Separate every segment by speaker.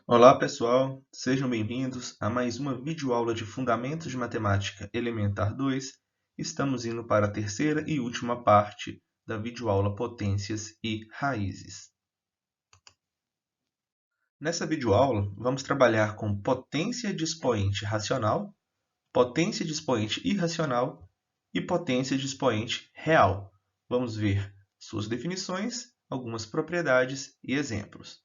Speaker 1: Olá, pessoal! Sejam bem-vindos a mais uma videoaula de Fundamentos de Matemática Elementar 2. Estamos indo para a terceira e última parte da videoaula Potências e Raízes. Nessa videoaula, vamos trabalhar com potência de expoente racional, potência de expoente irracional e potência de expoente real. Vamos ver suas definições, algumas propriedades e exemplos.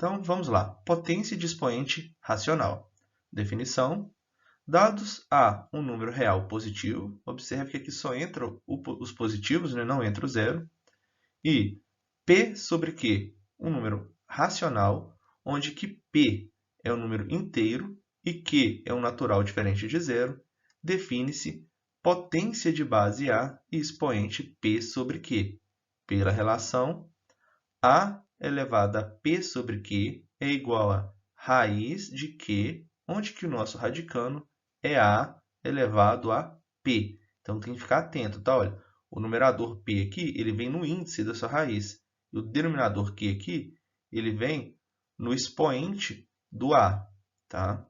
Speaker 1: Então, vamos lá. Potência de expoente racional. Definição. Dados A, um número real positivo. Observe que aqui só entram os positivos, né? Não entra o zero. E P sobre Q, um número racional, onde que P é um número inteiro e Q é um natural diferente de zero, define-se potência de base A e expoente P sobre Q, pela relação a elevado a p sobre q é igual a raiz de q, onde que o nosso radicano é a elevado a p. Então, tem que ficar atento, tá? Olha, o numerador p aqui, ele vem no índice da sua raiz. E o denominador q aqui, ele vem no expoente do a, tá?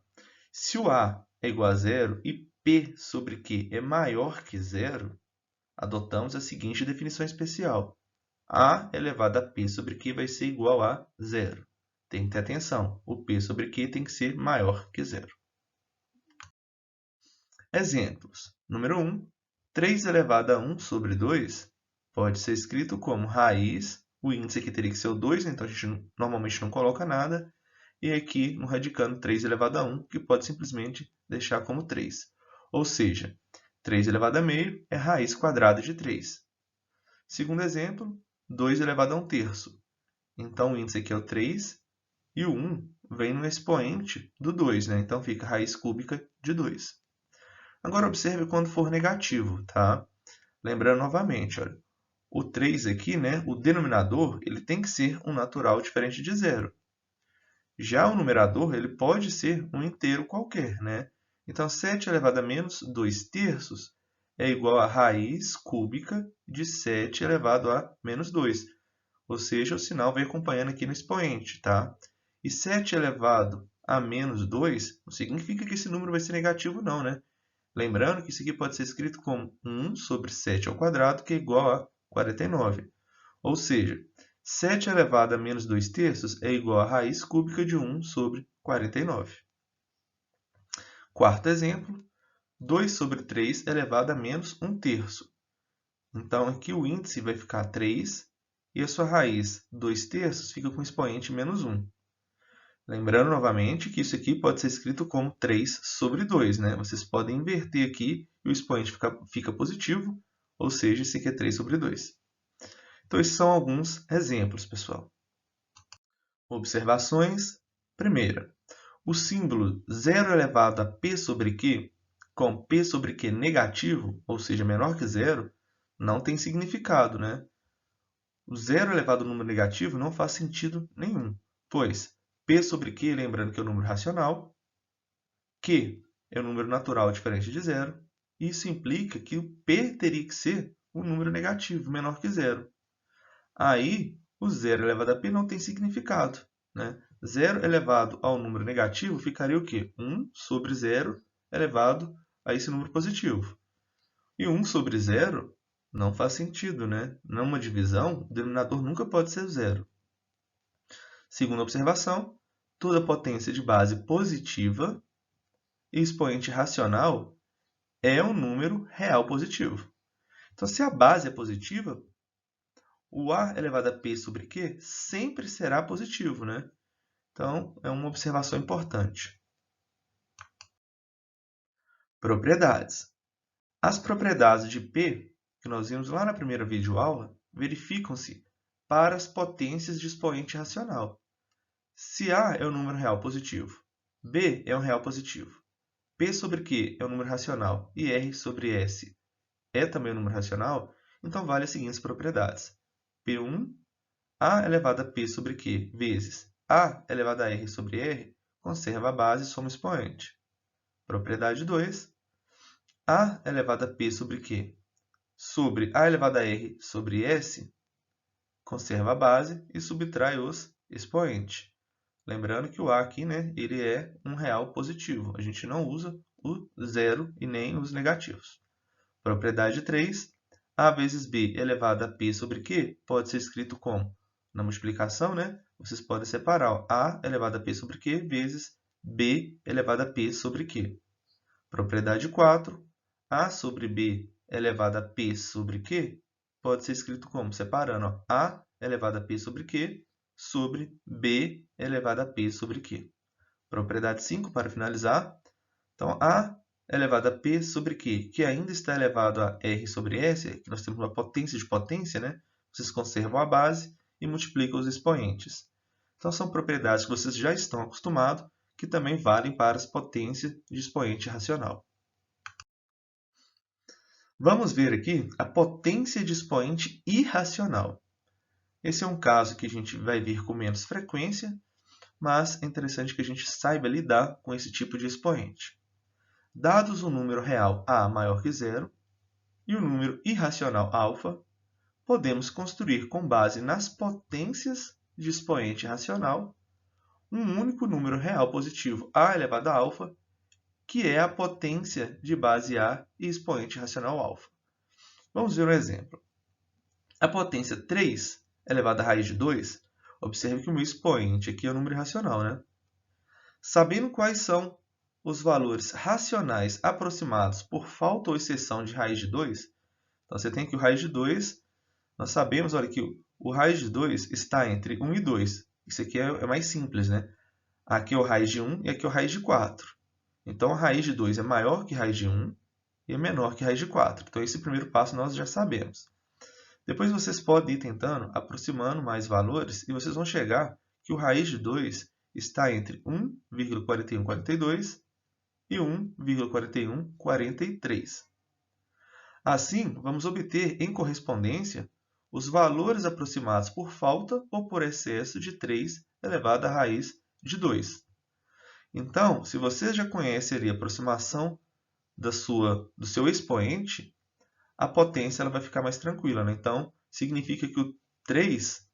Speaker 1: Se o a é igual a zero e p sobre q é maior que zero, adotamos a seguinte definição especial. A elevado a p sobre q vai ser igual a zero. Tem que ter atenção, o p sobre q tem que ser maior que zero. Exemplos. Número 1. 3 elevado a 1 sobre 2 pode ser escrito como raiz, o índice aqui teria que ser o 2, então a gente normalmente não coloca nada, e aqui no radicando 3 elevado a 1, que pode simplesmente deixar como 3. Ou seja, 3 elevado a meio é raiz quadrada de 3. Segundo exemplo, 2 elevado a 1 terço. Então, o índice aqui é o 3 e o 1 vem no expoente do 2, né? Então, fica raiz cúbica de 2. Agora, observe quando for negativo, tá? Lembrando novamente, olha, o 3 aqui, né? O denominador, ele tem que ser um natural diferente de zero. Já o numerador, ele pode ser um inteiro qualquer, né? Então, 7 elevado a menos 2 terços é igual a raiz cúbica de 7 elevado a menos 2. Ou seja, o sinal vem acompanhando aqui no expoente, tá? E 7 elevado a menos 2 não significa que esse número vai ser negativo, não, né? Lembrando que isso aqui pode ser escrito como 1 sobre 7 ao quadrado, que é igual a 49. Ou seja, 7 elevado a menos 2 terços é igual a raiz cúbica de 1 sobre 49. Quarto exemplo, 2 sobre 3 elevado a menos 1 terço. Então, aqui o índice vai ficar 3 e a sua raiz 2 terços fica com o expoente menos 1. Lembrando novamente que isso aqui pode ser escrito como 3 sobre 2, né? Vocês podem inverter aqui e o expoente fica positivo, ou seja, isso aqui é 3 sobre 2. Então, esses são alguns exemplos, pessoal. Observações. Primeira, o símbolo 0 elevado a p sobre q, com p sobre q negativo, ou seja, menor que zero, não tem significado, né? O zero elevado ao número negativo não faz sentido nenhum, pois p sobre q, lembrando que é um número racional, q é um número natural diferente de zero, e isso implica que o p teria que ser um número negativo, menor que zero. Aí, o zero elevado a p não tem significado, né? 0 elevado ao número negativo ficaria o quê? 1 sobre 0 elevado a esse número positivo. E 1 sobre 0 não faz sentido, né? Numa divisão, o denominador nunca pode ser zero. Segunda observação, toda potência de base positiva e expoente racional é um número real positivo. Então, se a base é positiva, o a elevado a p sobre q sempre será positivo, né? Então, é uma observação importante. Propriedades. As propriedades de P, que nós vimos lá na primeira videoaula, verificam-se para as potências de expoente racional. Se A é um número real positivo, B é um real positivo, P sobre Q é um número racional e R sobre S é também um número racional, então vale as seguintes propriedades. P1, A elevado a P sobre Q vezes A elevado a R sobre R conserva a base e soma expoente. Propriedade 2, A elevado a P sobre Q sobre A elevado a R sobre S conserva a base e subtrai os expoentes. Lembrando que o A aqui, né, ele é um real positivo. A gente não usa o zero e nem os negativos. Propriedade 3, A vezes B elevado a P sobre Q pode ser escrito como? Na multiplicação, né, vocês podem separar ó, A elevado a P sobre Q vezes B elevado a P sobre Q. Propriedade 4, A sobre B elevado a P sobre Q pode ser escrito como? Separando ó, A elevado a P sobre Q sobre B elevado a P sobre Q. Propriedade 5, para finalizar. Então, A elevado a P sobre Q, que ainda está elevado a R sobre S, que nós temos uma potência de potência, né? Vocês conservam a base e multiplicam os expoentes. Então, são propriedades que vocês já estão acostumados, que também valem para as potências de expoente racional. Vamos ver aqui a potência de expoente irracional. Esse é um caso que a gente vai ver com menos frequência, mas é interessante que a gente saiba lidar com esse tipo de expoente. Dados o número real a maior que zero e o número irracional alfa, podemos construir com base nas potências de expoente racional um único número real positivo a elevado a alfa, que é a potência de base A e expoente racional alfa. Vamos ver um exemplo. A potência 3 elevado à raiz de 2, observe que o meu expoente aqui é o número irracional, né? Sabendo quais são os valores racionais aproximados por falta ou exceção de raiz de 2, então você tem aqui o raiz de 2, nós sabemos, olha, que o raiz de 2 está entre 1 e 2. Isso aqui é mais simples, né? Aqui é o raiz de 1 e aqui é o raiz de 4. Então, a raiz de 2 é maior que a raiz de 1 e é menor que a raiz de 4. Então, esse primeiro passo nós já sabemos. Depois vocês podem ir tentando, aproximando mais valores, e vocês vão chegar que o raiz de 2 está entre 1,4142 e 1,4143. Assim, vamos obter em correspondência os valores aproximados por falta ou por excesso de 3 elevado à raiz de 2. Então, se você já conhece ali a aproximação do seu expoente, a potência ela vai ficar mais tranquila, né? Então, significa que o 3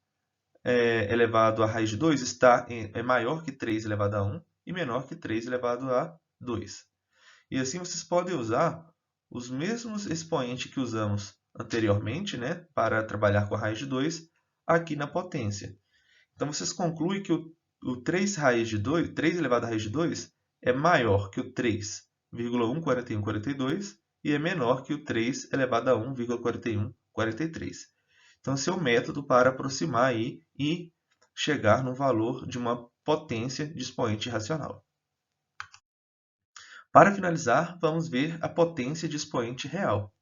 Speaker 1: elevado à raiz de 2 é maior que 3 elevado a 1 e menor que 3 elevado a 2. E assim vocês podem usar os mesmos expoentes que usamos anteriormente, né, para trabalhar com a raiz de 2 aqui na potência. Então, vocês concluem que o 3 elevado à raiz de 2 é maior que o 3,14142 e é menor que o 3 elevado a 1,4143. Então, esse é o método para aproximar aí e chegar no valor de uma potência de expoente racional. Para finalizar, vamos ver a potência de expoente real.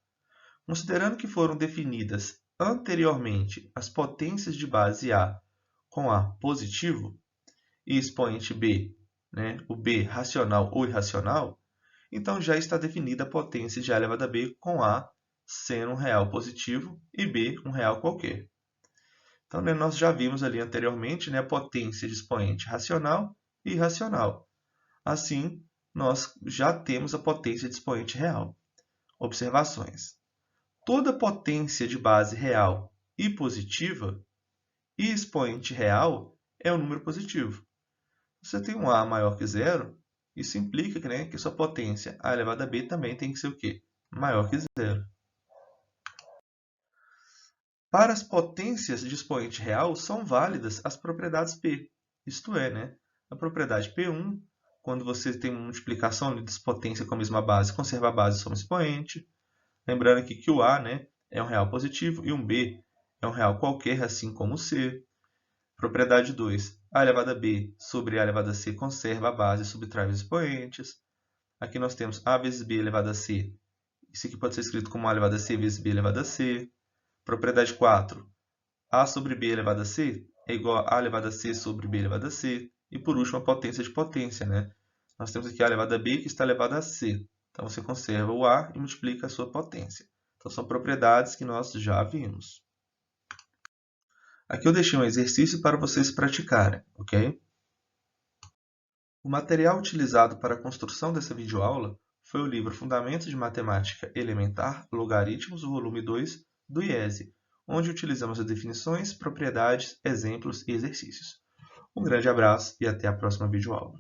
Speaker 1: Considerando que foram definidas anteriormente as potências de base A com A positivo e expoente B, né, o B racional ou irracional, então já está definida a potência de A elevado a B com A sendo um real positivo e B um real qualquer. Então, né, nós já vimos ali anteriormente, né, a potência de expoente racional e irracional. Assim, nós já temos a potência de expoente real. Observações. Toda potência de base real e positiva e expoente real é um número positivo. Se você tem um A maior que zero, isso implica que, né, que sua potência A elevado a B também tem que ser o quê? Maior que zero. Para as potências de expoente real, são válidas as propriedades P. Isto é, né, a propriedade P1, quando você tem uma multiplicação de potência com a mesma base, conserva a base como expoente. Lembrando aqui que o A, né, é um real positivo e um B é um real qualquer, assim como o C. Propriedade 2. A elevado a B sobre A elevado a C conserva a base e subtrai os expoentes. Aqui nós temos A vezes B elevado a C. Isso aqui pode ser escrito como A elevado a C vezes B elevado a C. Propriedade 4. A sobre B elevado a C é igual a A elevado a C sobre B elevado a C. E por último, a potência de potência, né? Nós temos aqui A elevado a B que está elevado a C. Então, você conserva o A e multiplica a sua potência. Então, são propriedades que nós já vimos. Aqui eu deixei um exercício para vocês praticarem, ok? O material utilizado para a construção dessa videoaula foi o livro Fundamentos de Matemática Elementar, Logaritmos, volume 2, do IESE, onde utilizamos as definições, propriedades, exemplos e exercícios. Um grande abraço e até a próxima videoaula.